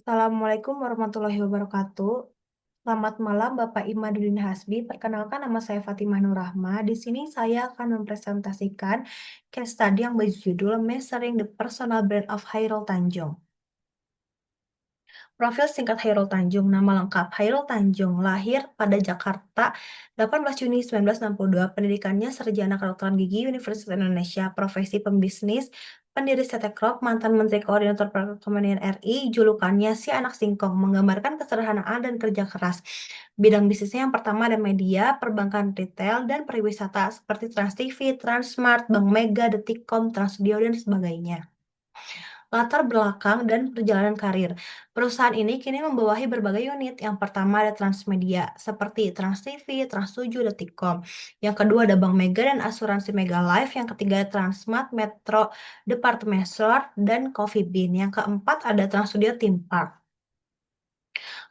Assalamualaikum warahmatullahi wabarakatuh. Selamat malam Bapak Imaduddin Hasbi. Perkenalkan nama saya Fatimah Nurrahma. Di sini saya akan mempresentasikan case study yang berjudul Measuring the Personal Brand of Hairul Tanjung. Profil singkat Hairul Tanjung, nama lengkap Hairul Tanjung, lahir pada Jakarta 18 Juni 1962, pendidikannya sarjana kedokteran gigi Universitas Indonesia, profesi pembisnis, pendiri CT Corp, mantan Menteri Koordinator Perekonomian RI, julukannya si anak singkong, menggambarkan kesederhanaan dan kerja keras. Bidang bisnisnya yang pertama ada media, perbankan retail, dan pariwisata seperti Trans TV, Transmart, Bank Mega, Detikcom, Transstudio, dan sebagainya. Latar belakang dan perjalanan karir. Perusahaan ini kini membawahi berbagai unit. Yang pertama ada Transmedia, seperti Trans TV, Trans7, Detikcom. Yang kedua ada Bank Mega dan Asuransi Mega Life. Yang ketiga ada Transmart, Metro, Department Store, dan Coffee Bean. Yang keempat ada Trans Studio Theme Park.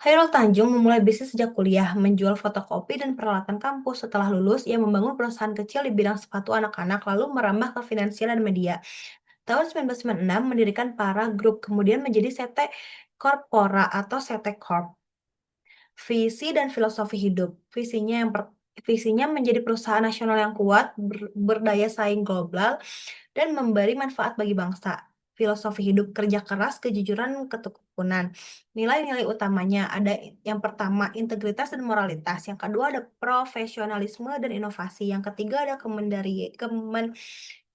Hairul Tanjung memulai bisnis sejak kuliah, menjual fotokopi dan peralatan kampus. Setelah lulus, ia membangun perusahaan kecil di bidang sepatu anak-anak, lalu merambah ke finansial dan media. Tahun 1996 mendirikan Para Group, kemudian menjadi CT Corpora atau CT Corp. Visi dan filosofi hidup. Visinya menjadi perusahaan nasional yang kuat, berdaya saing global, dan memberi manfaat bagi bangsa. Filosofi hidup kerja keras, kejujuran, ketekunan. Nilai-nilai utamanya ada yang pertama integritas dan moralitas, yang kedua ada profesionalisme dan inovasi, yang ketiga ada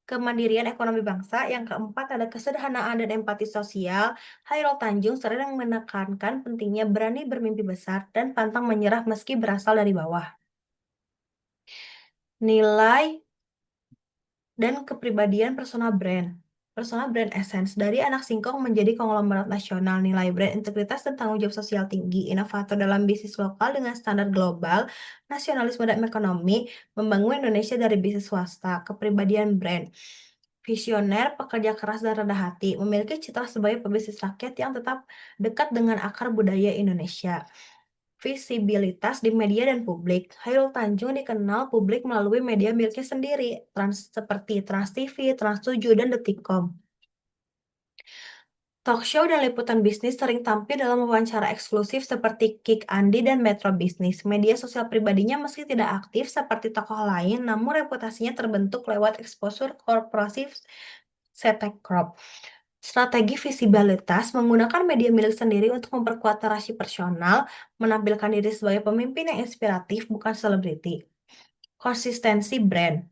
kemandirian ekonomi bangsa, yang keempat ada kesederhanaan dan empati sosial. Hairul Tanjung sering menekankan pentingnya berani bermimpi besar dan pantang menyerah meski berasal dari bawah. Nilai dan kepribadian personal brand. Personal brand essence, dari anak singkong menjadi konglomerat nasional, nilai brand, integritas, dan tanggung jawab sosial tinggi, inovator dalam bisnis lokal dengan standar global, nasionalisme dan ekonomi, membangun Indonesia dari bisnis swasta, kepribadian brand. Visioner, pekerja keras dan rendah hati, memiliki citra sebagai pebisnis rakyat yang tetap dekat dengan akar budaya Indonesia. Visibilitas di media dan publik. Hairul Tanjung dikenal publik melalui media miliknya sendiri, seperti Trans TV, Trans7, dan Detikcom. Talk show dan liputan bisnis sering tampil dalam wawancara eksklusif seperti Kick Andi dan Metro Bisnis. Media sosial pribadinya meski tidak aktif seperti tokoh lain, namun reputasinya terbentuk lewat exposure korporasi CT Corp. Strategi visibilitas menggunakan media milik sendiri untuk memperkuat narasi personal, menampilkan diri sebagai pemimpin yang inspiratif, bukan selebriti. Konsistensi brand.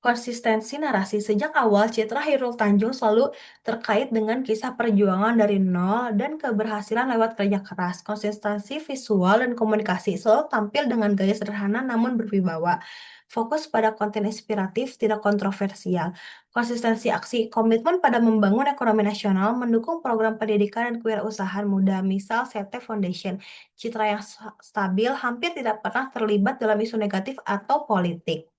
Konsistensi narasi sejak awal citra Hairul Tanjung selalu terkait dengan kisah perjuangan dari nol dan keberhasilan lewat kerja keras. Konsistensi visual dan komunikasi selalu tampil dengan gaya sederhana namun berwibawa. Fokus pada konten inspiratif, tidak kontroversial. Konsistensi aksi, komitmen pada membangun ekonomi nasional, mendukung program pendidikan dan kewirausahaan muda, misal CT Foundation. Citra yang stabil, hampir tidak pernah terlibat dalam isu negatif atau politik.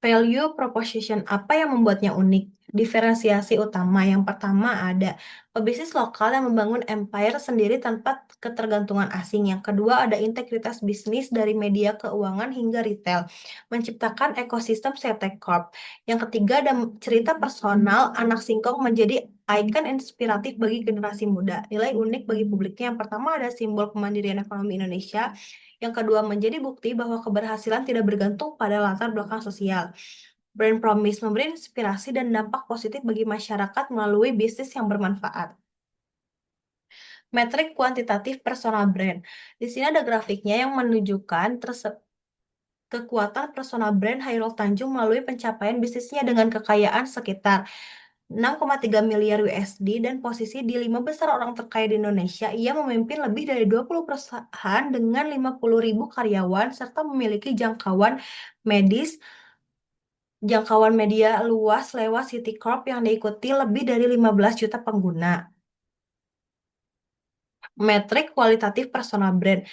Value proposition apa yang membuatnya unik? Diferensiasi utama yang pertama ada pebisnis lokal yang membangun empire sendiri tanpa ketergantungan asing. Yang kedua ada integritas bisnis dari media keuangan hingga retail, menciptakan ekosistem CT Corp. Yang ketiga ada cerita personal anak singkong menjadi ikon inspiratif bagi generasi muda. Nilai unik bagi publiknya yang pertama ada simbol kemandirian ekonomi Indonesia. Yang kedua, menjadi bukti bahwa keberhasilan tidak bergantung pada latar belakang sosial. Brand promise memberi inspirasi dan dampak positif bagi masyarakat melalui bisnis yang bermanfaat. Metrik kuantitatif personal brand. Di sini ada grafiknya yang menunjukkan kekuatan personal brand Hairul Tanjung melalui pencapaian bisnisnya dengan kekayaan sekitar 6,3 miliar USD dan posisi di 5 besar orang terkaya di Indonesia. Ia memimpin lebih dari 20 perusahaan dengan 50.000 karyawan serta memiliki jangkauan media luas lewat City Corp yang diikuti lebih dari 15 juta pengguna. Metrik kualitatif personal brand.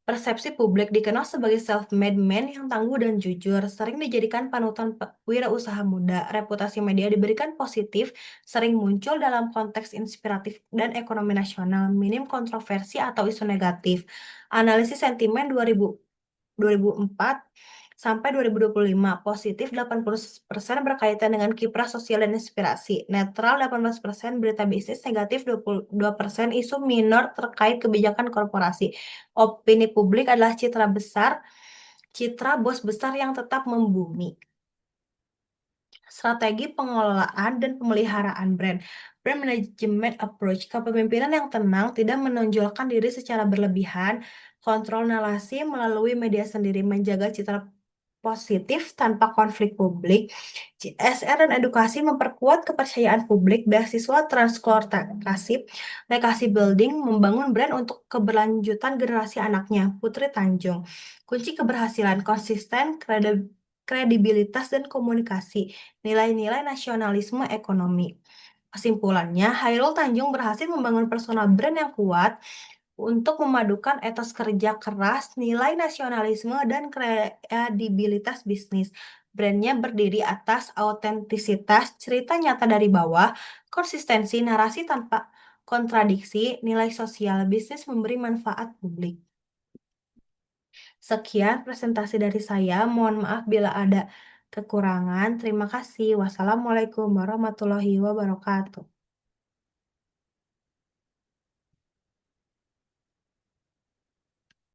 Persepsi publik dikenal sebagai self-made man yang tangguh dan jujur, sering dijadikan panutan wirausaha muda. Reputasi media diberikan positif, sering muncul dalam konteks inspiratif dan ekonomi nasional, minim kontroversi atau isu negatif. Analisis sentimen 2004 Sampai 2025, positif 80% berkaitan dengan kiprah sosial dan inspirasi, netral 18% berita bisnis, negatif 22% isu minor terkait kebijakan korporasi. Opini publik adalah citra bos besar yang tetap membumi. Strategi pengelolaan dan pemeliharaan brand. Brand management approach. Kepemimpinan yang tenang, tidak menonjolkan diri secara berlebihan, kontrol narasi melalui media sendiri, menjaga citra positif tanpa konflik publik. CSR dan edukasi memperkuat kepercayaan publik, beasiswa transportasi, legacy building, membangun brand untuk keberlanjutan generasi anaknya. Putri Tanjung. Kunci keberhasilan konsisten, kredibilitas dan komunikasi, nilai-nilai nasionalisme ekonomi. Kesimpulannya, Hairul Tanjung berhasil membangun personal brand yang kuat untuk memadukan etos kerja keras, nilai nasionalisme, dan kredibilitas bisnis. Brandnya berdiri atas autentisitas, cerita nyata dari bawah, konsistensi narasi tanpa kontradiksi, nilai sosial bisnis memberi manfaat publik. Sekian presentasi dari saya. Mohon maaf bila ada kekurangan. Terima kasih. Wassalamualaikum warahmatullahi wabarakatuh.